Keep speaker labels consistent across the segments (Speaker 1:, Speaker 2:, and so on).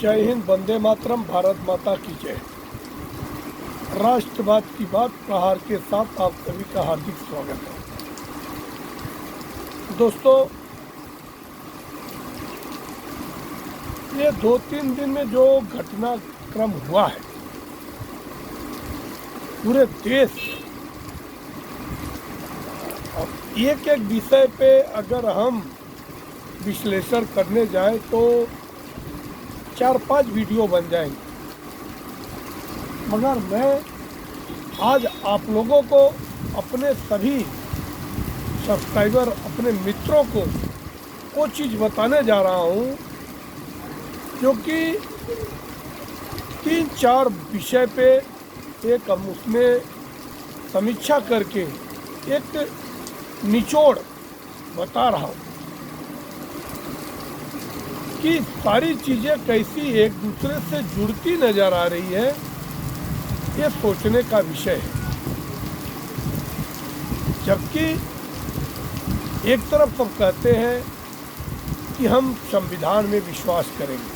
Speaker 1: जय हिंद, वंदे मातरम, भारत माता की जय। राष्ट्रवाद की बात प्रहार के साथ आप सभी का हार्दिक स्वागत है। दोस्तों, ये 2-3 दिन में जो घटनाक्रम हुआ है पूरे देश और एक एक विषय पे अगर हम विश्लेषण करने जाएं तो 4-5 वीडियो बन जाएंगे, मगर मैं आज आप लोगों को, अपने सभी सब्सक्राइबर, अपने मित्रों को वो चीज़ बताने जा रहा हूँ जो कि 3-4 विषय पे एक हम उसमें समीक्षा करके एक निचोड़ बता रहा हूँ कि सारी चीज़ें कैसी एक दूसरे से जुड़ती नज़र आ रही है। ये सोचने का विषय है। जबकि एक तरफ सब कहते हैं कि हम संविधान में विश्वास करेंगे,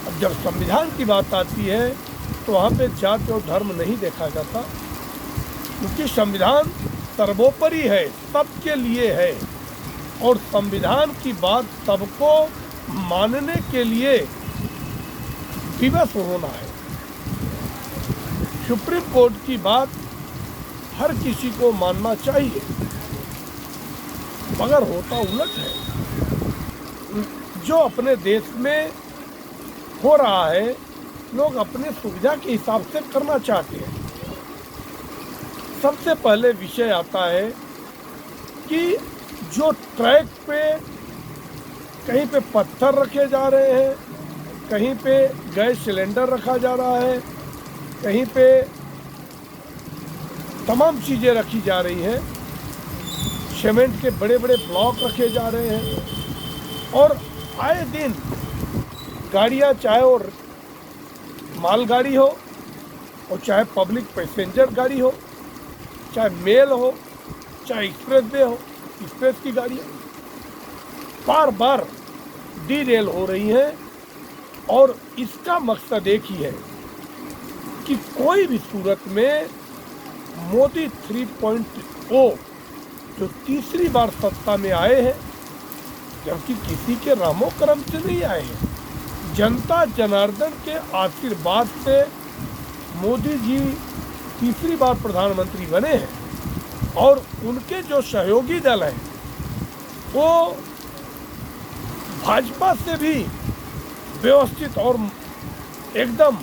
Speaker 1: अब जब संविधान की बात आती है तो वहाँ पे जाति और धर्म नहीं देखा जाता, क्योंकि संविधान सर्वोपरि है, सबके लिए है और संविधान की बात सबको मानने के लिए विवश होना है। सुप्रीम कोर्ट की बात हर किसी को मानना चाहिए, मगर होता उलट है। जो अपने देश में हो रहा है, लोग अपने सुविधा के हिसाब से करना चाहते हैं। सबसे पहले विषय आता है कि जो ट्रैक पे कहीं पे पत्थर रखे जा रहे हैं, कहीं पे गैस सिलेंडर रखा जा रहा है, कहीं पे तमाम चीज़ें रखी जा रही हैं, सीमेंट के बड़े बड़े ब्लॉक रखे जा रहे हैं और आए दिन गाड़ियाँ, चाहे और मालगाड़ी हो और चाहे पब्लिक पैसेंजर गाड़ी हो, चाहे मेल हो, चाहे एक्सप्रेस वे हो, एक्सप्रेस की गाड़ियाँ बार बार डीरेल हो रही हैं। और इसका मकसद एक ही है कि कोई भी सूरत में मोदी 3.0 जो तीसरी बार सत्ता में आए हैं, जबकि किसी के रामो करम से नहीं आए हैं, जनता जनार्दन के आशीर्वाद से मोदी जी तीसरी बार प्रधानमंत्री बने हैं और उनके जो सहयोगी दल हैं वो भाजपा से भी व्यवस्थित और एकदम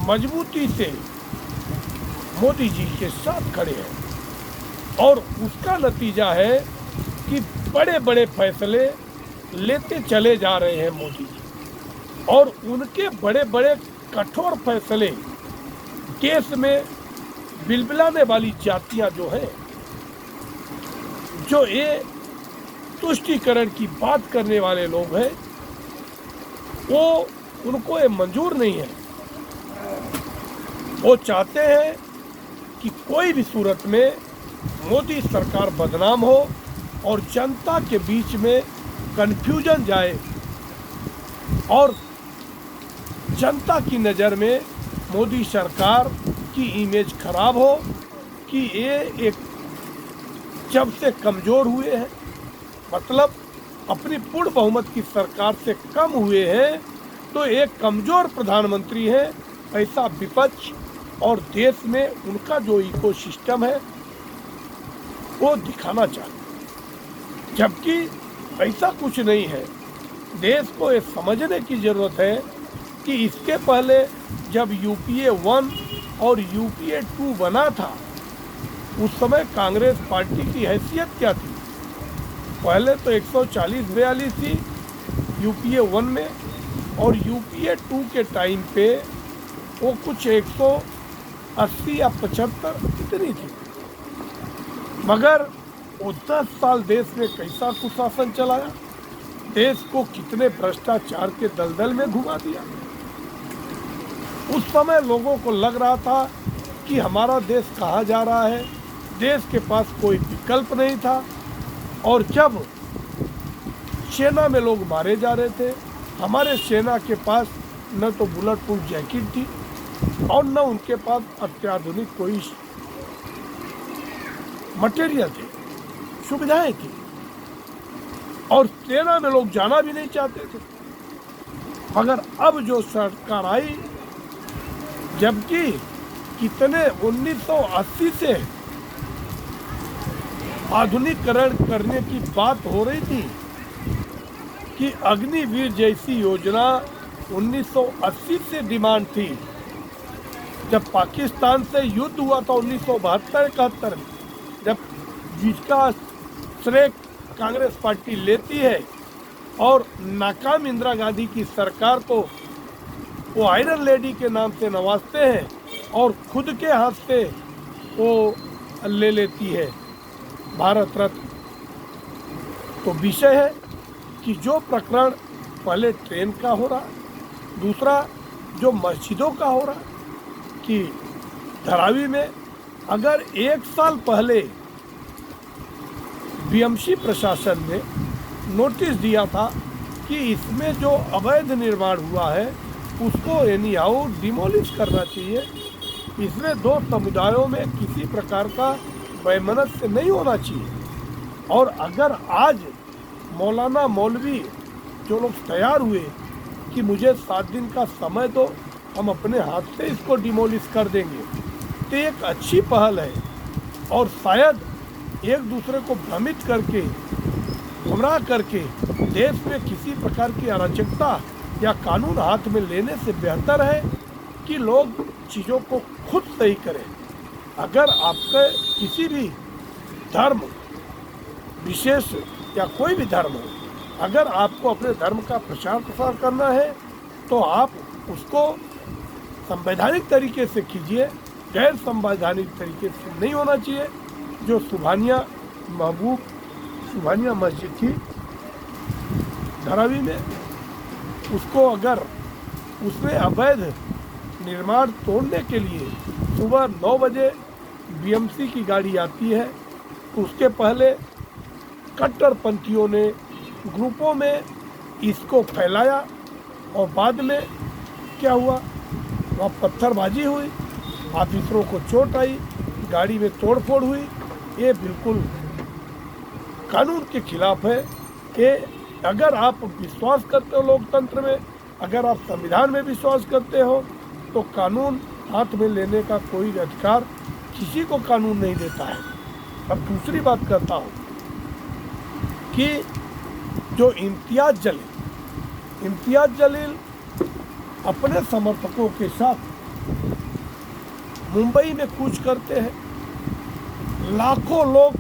Speaker 1: मजबूती से मोदी जी के साथ खड़े हैं और उसका नतीजा है कि बड़े बड़े फैसले लेते चले जा रहे हैं मोदी जी। और उनके बड़े बड़े कठोर फैसले देश में बिलबिलाने वाली जातियां जो हैं, जो ये तुष्टीकरण की बात करने वाले लोग हैं, वो उनको ये मंजूर नहीं है। वो चाहते हैं कि कोई भी सूरत में मोदी सरकार बदनाम हो और जनता के बीच में कन्फ्यूजन जाए और जनता की नज़र में मोदी सरकार की इमेज खराब हो कि ये एक जब से कमज़ोर हुए हैं, मतलब अपनी पूर्ण बहुमत की सरकार से कम हुए हैं, तो एक कमज़ोर प्रधानमंत्री है ऐसा विपक्ष और देश में उनका जो इकोसिस्टम है वो दिखाना चाहिए। जबकि ऐसा कुछ नहीं है। देश को ये समझने की ज़रूरत है कि इसके पहले जब यूपीए 1 और यूपीए 2 बना था, उस समय कांग्रेस पार्टी की हैसियत क्या थी। पहले तो 140-42 थी यूपीए 1 में और यूपीए 2 के टाइम पे वो कुछ 180 या 75 इतनी थी। मगर वो 10 साल देश में कैसा कुशासन चलाया, देश को कितने भ्रष्टाचार के दलदल में घुमा दिया। उस समय लोगों को लग रहा था कि हमारा देश कहाँ जा रहा है, देश के पास कोई विकल्प नहीं था। और जब सेना में लोग मारे जा रहे थे, हमारे सेना के पास न तो बुलेट प्रूफ जैकेट थी और न उनके पास अत्याधुनिक कोई मटेरियल थे, सुविधाएं थी, और सेना में लोग जाना भी नहीं चाहते थे। मगर अब जो सरकार आई, जबकि कितने 1980 से आधुनिकीकरण करने की बात हो रही थी कि अग्निवीर जैसी योजना 1980 से डिमांड थी। जब पाकिस्तान से युद्ध हुआ था 1972-71 में, जब जिसका श्रेय कांग्रेस पार्टी लेती है और नाकाम इंदिरा गांधी की सरकार को वो आयरन लेडी के नाम से नवाजते हैं और खुद के हाथ से वो ले लेती है भारत रत्न। तो विषय है कि जो प्रकरण पहले ट्रेन का हो रहा, दूसरा जो मस्जिदों का हो रहा, कि धारावी में अगर 1 साल पहले बीएमसी प्रशासन ने नोटिस दिया था कि इसमें जो अवैध निर्माण हुआ है उसको एनी हाउ डिमोलिश करना चाहिए, इसमें 2 समुदायों में किसी प्रकार का वैमनस्य नहीं होना चाहिए, और अगर आज मौलाना मौलवी जो लोग तैयार हुए कि मुझे 7 दिन का समय दो, हम अपने हाथ से इसको डिमोलिश कर देंगे, तो एक अच्छी पहल है। और शायद एक दूसरे को भ्रमित करके, गुमराह करके देश में किसी प्रकार की अराजकता या कानून हाथ में लेने से बेहतर है कि लोग चीज़ों को खुद सही करें। अगर आपके किसी भी धर्म विशेष या कोई भी धर्म हो, अगर आपको अपने धर्म का प्रचार प्रसार करना है तो आप उसको संवैधानिक तरीके से कीजिए, गैर संवैधानिक तरीके से नहीं होना चाहिए। जो सुभानिया मस्जिद थी धारावी में, उसको अगर उसमें अवैध निर्माण तोड़ने के लिए सुबह 9 बजे बीएमसी की गाड़ी आती है, तो उसके पहले कट्टरपंथियों ने ग्रुपों में इसको फैलाया और बाद में क्या हुआ, वहाँ पत्थरबाजी हुई, ऑफिसरों को चोट आई, गाड़ी में तोड़फोड़ हुई। ये बिल्कुल कानून के खिलाफ है। ये अगर आप विश्वास करते हो लोकतंत्र में, अगर आप संविधान में विश्वास करते हो, तो कानून हाथ में लेने का कोई अधिकार किसी को कानून नहीं देता है। अब दूसरी बात करता हूँ कि जो इम्तियाज जलील अपने समर्थकों के साथ मुंबई में कूच करते हैं, लाखों लोग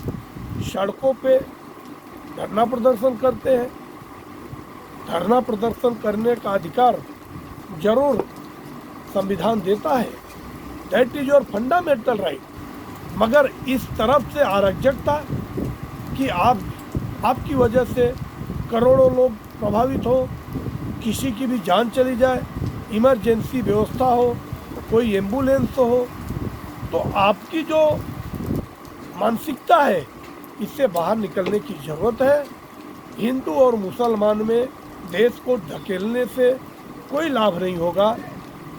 Speaker 1: सड़कों पे धरना प्रदर्शन करते हैं। धरना प्रदर्शन करने का अधिकार जरूर संविधान देता है, that is your fundamental right, मगर इस तरफ से अराजकता कि आपकी वजह से करोड़ों लोग प्रभावित हो, किसी की भी जान चली जाए, इमरजेंसी व्यवस्था हो, कोई एम्बुलेंस हो, तो आपकी जो मानसिकता है इससे बाहर निकलने की ज़रूरत है। हिंदू और मुसलमान में देश को धकेलने से कोई लाभ नहीं होगा,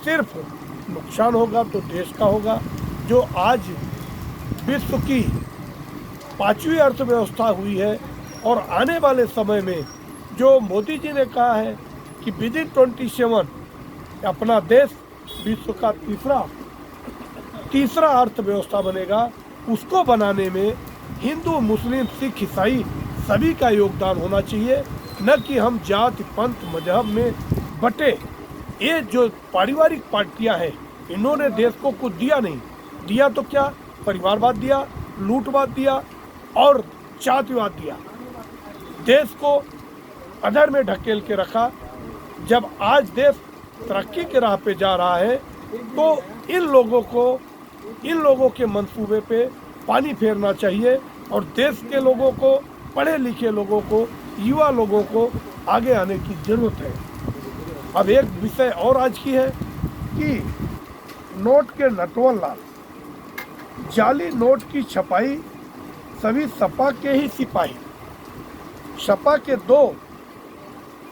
Speaker 1: सिर्फ नुकसान होगा तो देश का होगा। जो आज विश्व की 5वीं अर्थव्यवस्था हुई है, और आने वाले समय में जो मोदी जी ने कहा है कि विदिन 27 अपना देश विश्व का तीसरा अर्थव्यवस्था बनेगा, उसको बनाने में हिंदू, मुस्लिम, सिख, ईसाई सभी का योगदान होना चाहिए, न कि हम जाति, पंथ, मजहब में बटे। ये जो पारिवारिक पार्टियां हैं, इन्होंने देश को कुछ दिया नहीं, दिया तो क्या, परिवारवाद दिया, लूटवाद दिया और जातिवाद दिया, देश को अधर में ढकेल के रखा। जब आज देश तरक्की के राह पे जा रहा है, तो इन लोगों के मंसूबे पे पानी फेरना चाहिए, और देश के लोगों को, पढ़े लिखे लोगों को, युवा लोगों को आगे आने की ज़रूरत है। अब एक विषय और आज की है कि नोट के नटवर लाल, जाली नोट की छपाई सभी सपा के ही सिपाही। सपा के 2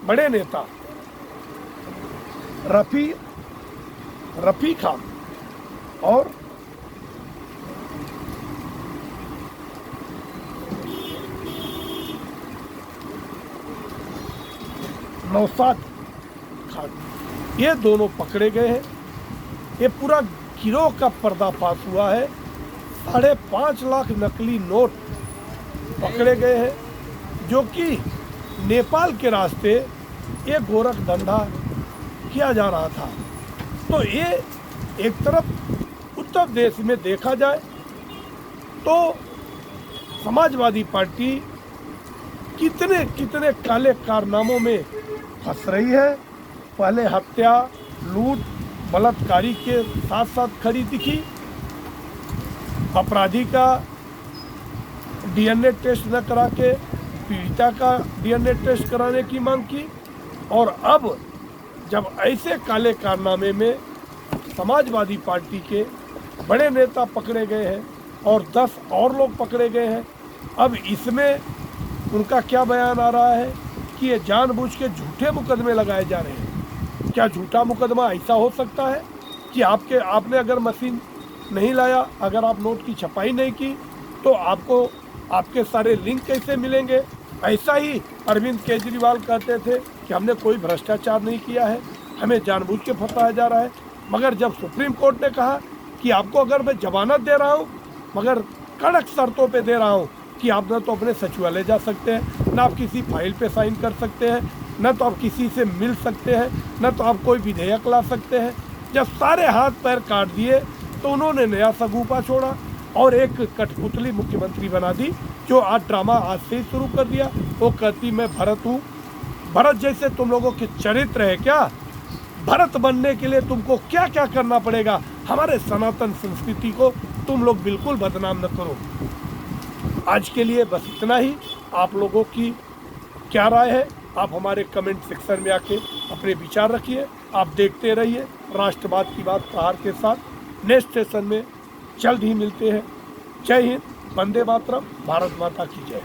Speaker 1: बड़े नेता रफ़ी खान और नौशाद खान, ये दोनों पकड़े गए हैं। ये पूरा गिरोह का पर्दाफाश हुआ है। 5.5 लाख नकली नोट पकड़े गए हैं, जो कि नेपाल के रास्ते ये गोरख धंधा किया जा रहा था। तो ये एक तरफ उत्तर प्रदेश में देखा जाए तो समाजवादी पार्टी कितने कितने काले कारनामों में फंस रही है। पहले हत्या, लूट, बलात्कारी के साथ साथ खड़ी दिखी। अपराधी का डीएनए टेस्ट न करा के पीड़िता का डीएनए टेस्ट कराने की मांग की। और अब जब ऐसे काले कारनामे में समाजवादी पार्टी के बड़े नेता पकड़े गए हैं और 10 और लोग पकड़े गए हैं, अब इसमें उनका क्या बयान आ रहा है कि ये जानबूझ के झूठे मुकदमे लगाए जा रहे हैं। क्या झूठा मुकदमा ऐसा हो सकता है कि आपने अगर मशीन नहीं लाया, अगर आप नोट की छपाई नहीं की, तो आपको आपके सारे लिंक कैसे मिलेंगे? ऐसा ही अरविंद केजरीवाल कहते थे कि हमने कोई भ्रष्टाचार नहीं किया है, हमें जानबूझ के फंसाया जा रहा है। मगर जब सुप्रीम कोर्ट ने कहा कि आपको अगर मैं जमानत दे रहा हूँ, मगर कड़क शर्तों पे दे रहा हूँ कि आप न तो अपने सचिवालय जा सकते हैं, न आप किसी फाइल पे साइन कर सकते हैं, न तो आप किसी से मिल सकते हैं, न तो आप कोई विधेयक ला सकते हैं। जब सारे हाथ पैर काट दिए तो उन्होंने नया सगुफा छोड़ा और एक कठपुतली मुख्यमंत्री बना दी, जो आज ड्रामा आज से ही शुरू कर दिया। वो कहती मैं भरत हूँ। भरत जैसे तुम लोगों के चरित्र है क्या? भरत बनने के लिए तुमको क्या क्या करना पड़ेगा? हमारे सनातन संस्कृति को तुम लोग बिल्कुल बदनाम न करो। आज के लिए बस इतना ही। आप लोगों की क्या राय है? आप हमारे कमेंट सेक्शन में आके अपने विचार रखिए। आप देखते रहिए राष्ट्रवाद की बात प्रहार के साथ। नेक्स्ट सेशन में जल्द ही मिलते हैं। जय हिंद, वंदे मातरम, भारत माता की जय।